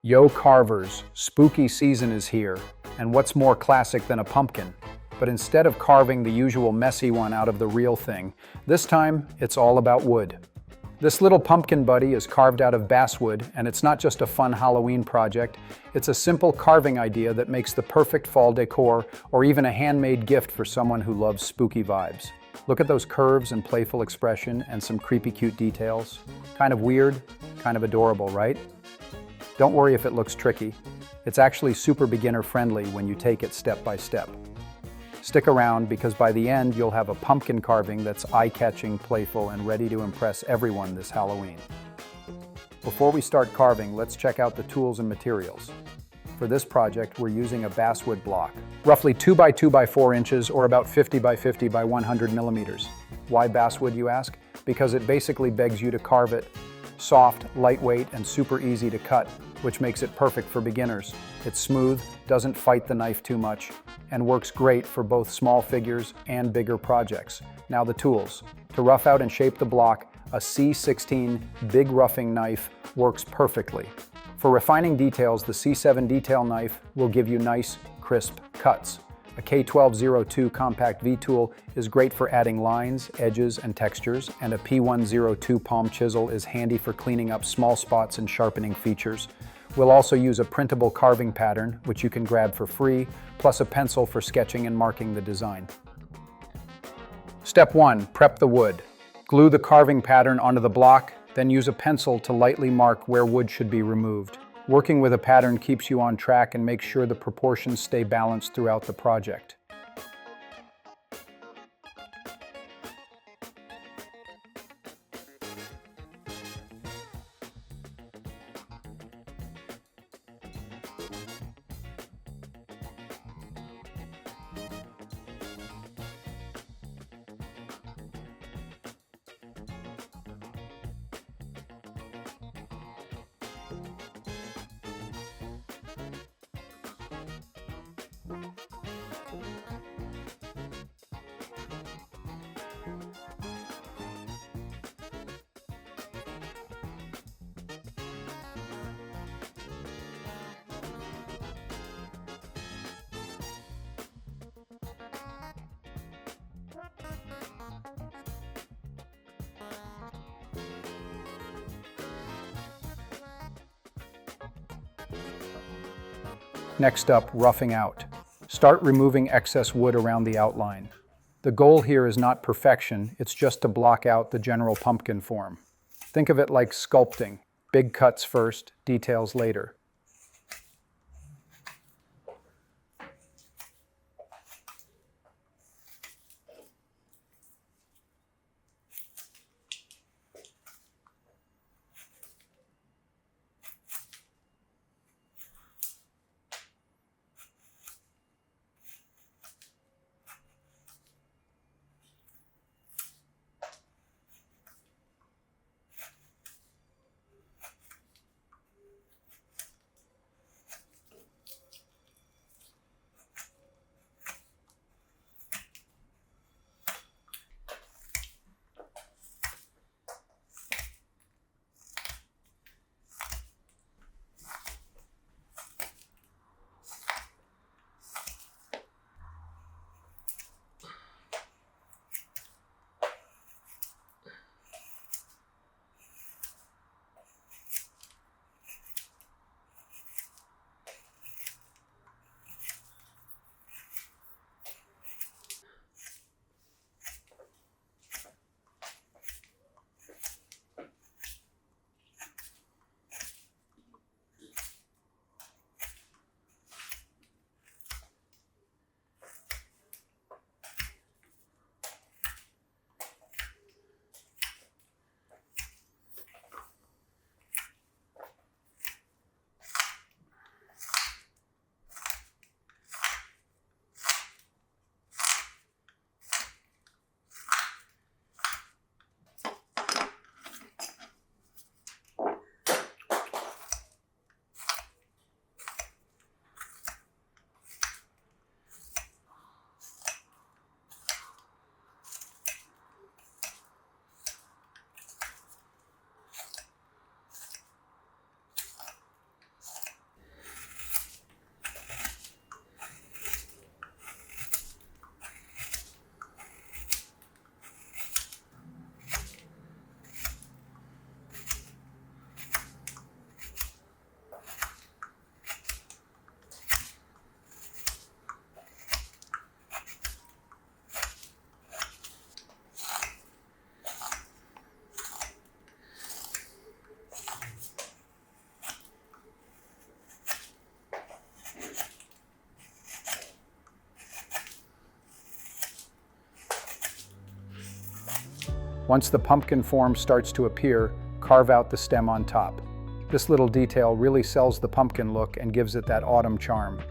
Yo carvers, spooky season is here, and what's more classic than a pumpkin? But instead of carving the usual messy one out of the real thing, this time it's all about wood. This little pumpkin buddy is carved out of basswood, and it's not just a fun Halloween project, it's a simple carving idea that makes the perfect fall decor or even a handmade gift for someone who loves spooky vibes. Look at those curves and playful expression and some creepy cute details. Kind of weird, kind of adorable, right? Don't worry if it looks tricky. It's actually super beginner friendly when you take it step by step. Stick around because by the end you'll have a pumpkin carving that's eye-catching, playful, and ready to impress everyone this Halloween. Before we start carving, let's check out the tools and materials. For this project, we're using a basswood block, roughly 2 by 2 by 4 inches or about 50 by 50 by 100 millimeters. Why basswood, you ask? Because it basically begs you to carve it soft, lightweight, and super easy to cut, which makes it perfect for beginners. It's smooth, doesn't fight the knife too much, and works great for both small figures and bigger projects. Now the tools. To rough out and shape the block, a C16 big roughing knife works perfectly. For refining details, the C7 detail knife will give you nice, crisp cuts. A K1202 compact V-tool is great for adding lines, edges, and textures, and a P102 palm chisel is handy for cleaning up small spots and sharpening features. We'll also use a printable carving pattern, which you can grab for free, plus a pencil for sketching and marking the design. Step 1. Prep the wood. Glue the carving pattern onto the block, then use a pencil to lightly mark where wood should be removed. Working with a pattern keeps you on track and makes sure the proportions stay balanced throughout the project. Next up, roughing out. Start removing excess wood around the outline. The goal here is not perfection, it's just to block out the general pumpkin form. Think of it like sculpting. Big cuts first, details later. Once the pumpkin form starts to appear, carve out the stem on top. This little detail really sells the pumpkin look and gives it that autumn charm.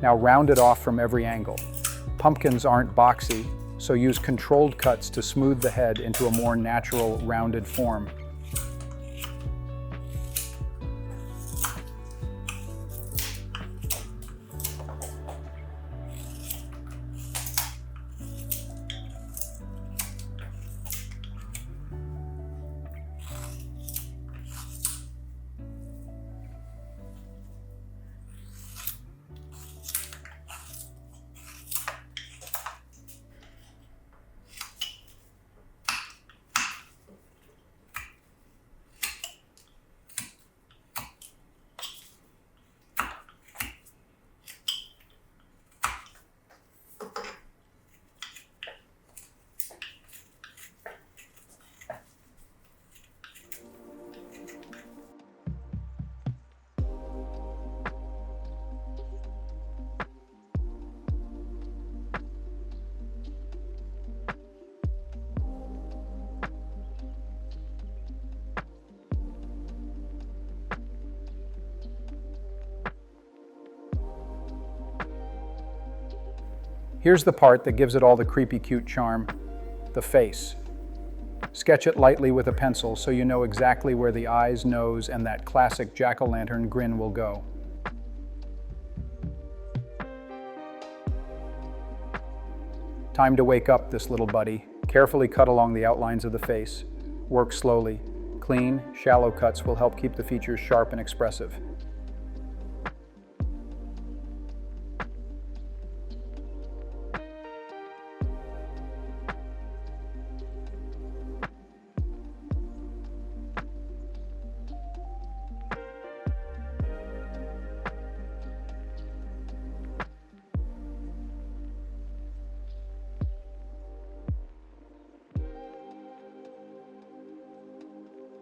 Now round it off from every angle. Pumpkins aren't boxy, so use controlled cuts to smooth the head into a more natural, rounded form. Here's the part that gives it all the creepy cute charm, the face. Sketch it lightly with a pencil so you know exactly where the eyes, nose, and that classic jack-o'-lantern grin will go. Time to wake up this little buddy. Carefully cut along the outlines of the face. Work slowly. Clean, shallow cuts will help keep the features sharp and expressive.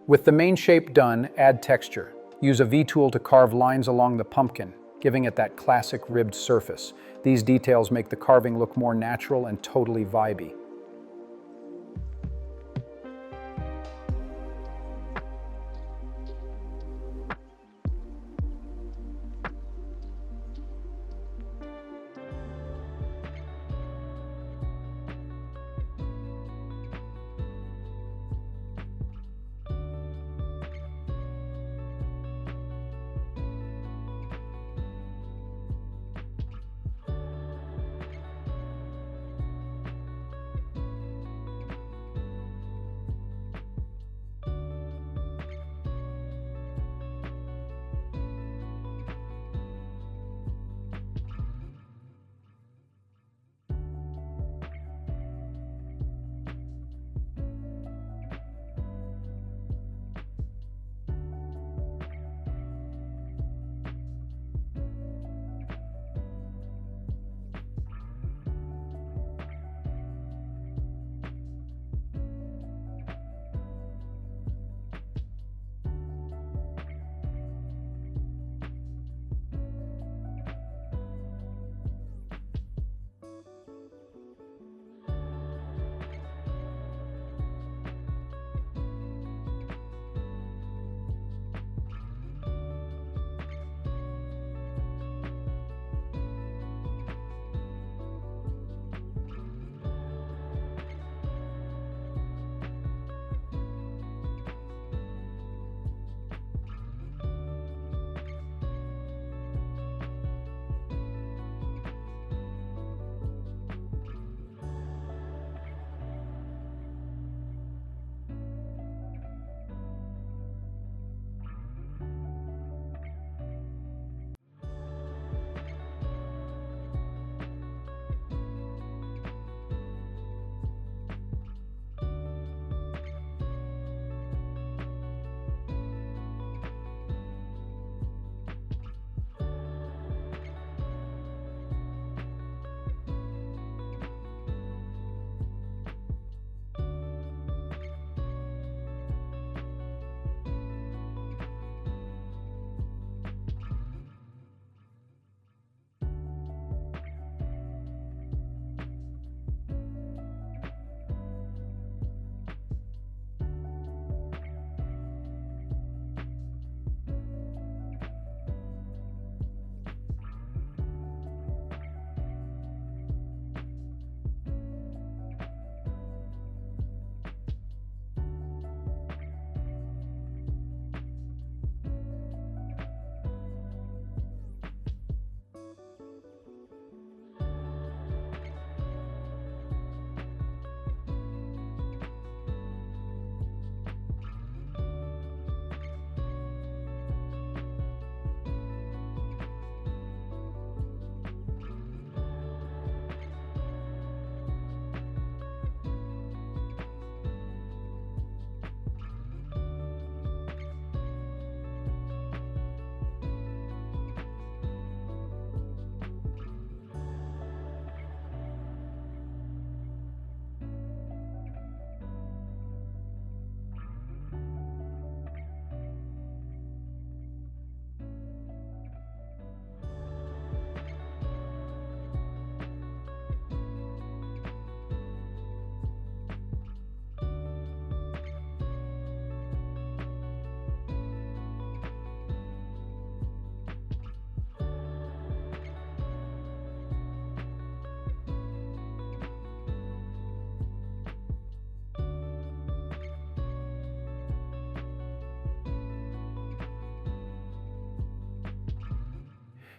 With the main shape done, add texture. Use a V-tool to carve lines along the pumpkin, giving it that classic ribbed surface. These details make the carving look more natural and totally vibey.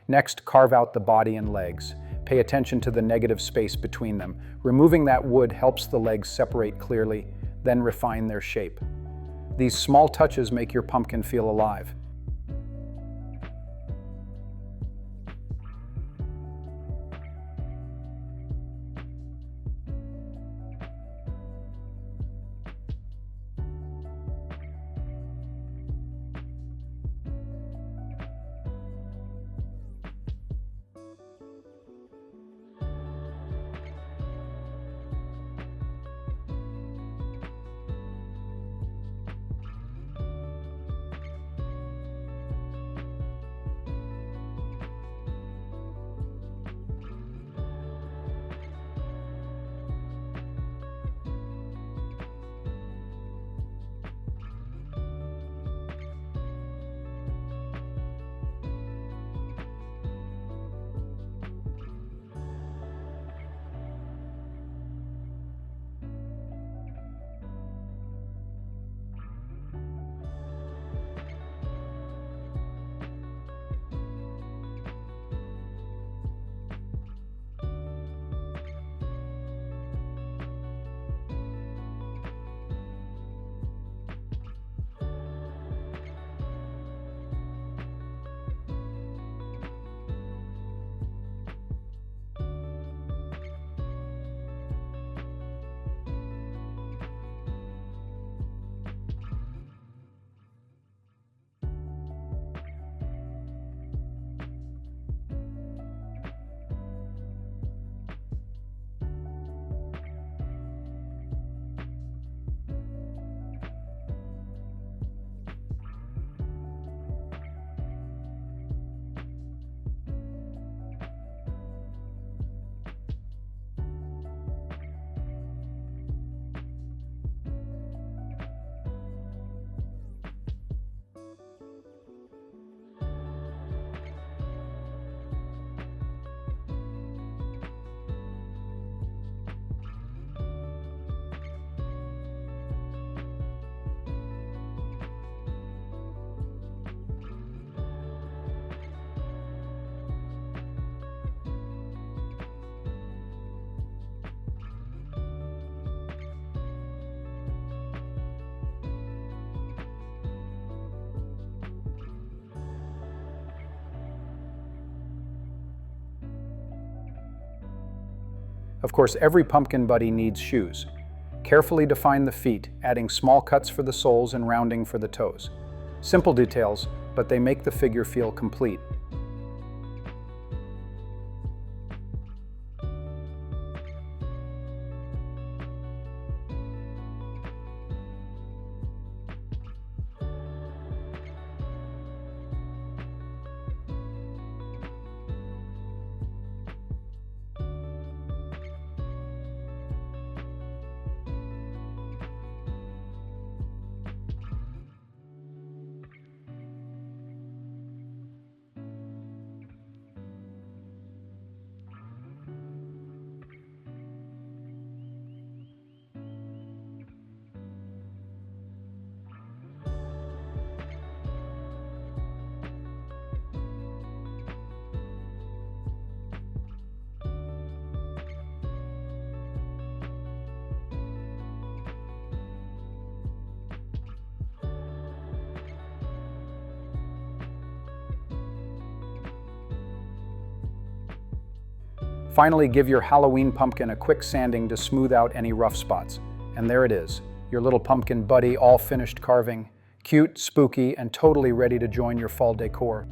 Next, carve out the body and legs. Pay attention to the negative space between them. Removing that wood helps the legs separate clearly, then refine their shape. These small touches make your pumpkin feel alive. Of course, every pumpkin buddy needs shoes. Carefully define the feet, adding small cuts for the soles and rounding for the toes. Simple details, but they make the figure feel complete. Finally, give your Halloween pumpkin a quick sanding to smooth out any rough spots. And there it is, your little pumpkin buddy all finished carving. Cute, spooky, and totally ready to join your fall decor.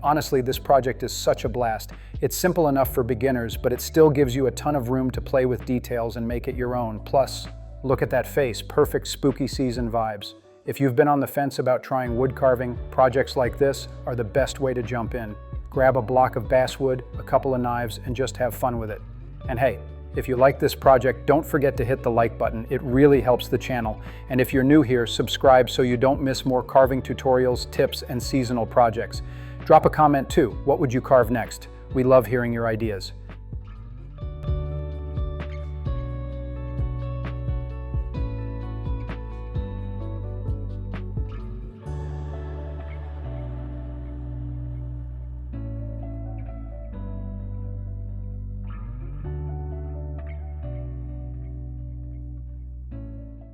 Honestly, this project is such a blast. It's simple enough for beginners, but it still gives you a ton of room to play with details and make it your own. Plus, look at that face, perfect spooky season vibes. If you've been on the fence about trying wood carving, projects like this are the best way to jump in. Grab a block of basswood, a couple of knives, and just have fun with it. And hey, If you like this project, don't forget to hit the like button. It really helps the channel. And if you're new here, subscribe so you don't miss more carving tutorials, tips, and seasonal projects. Drop a comment too. What would you carve next? We love hearing your ideas.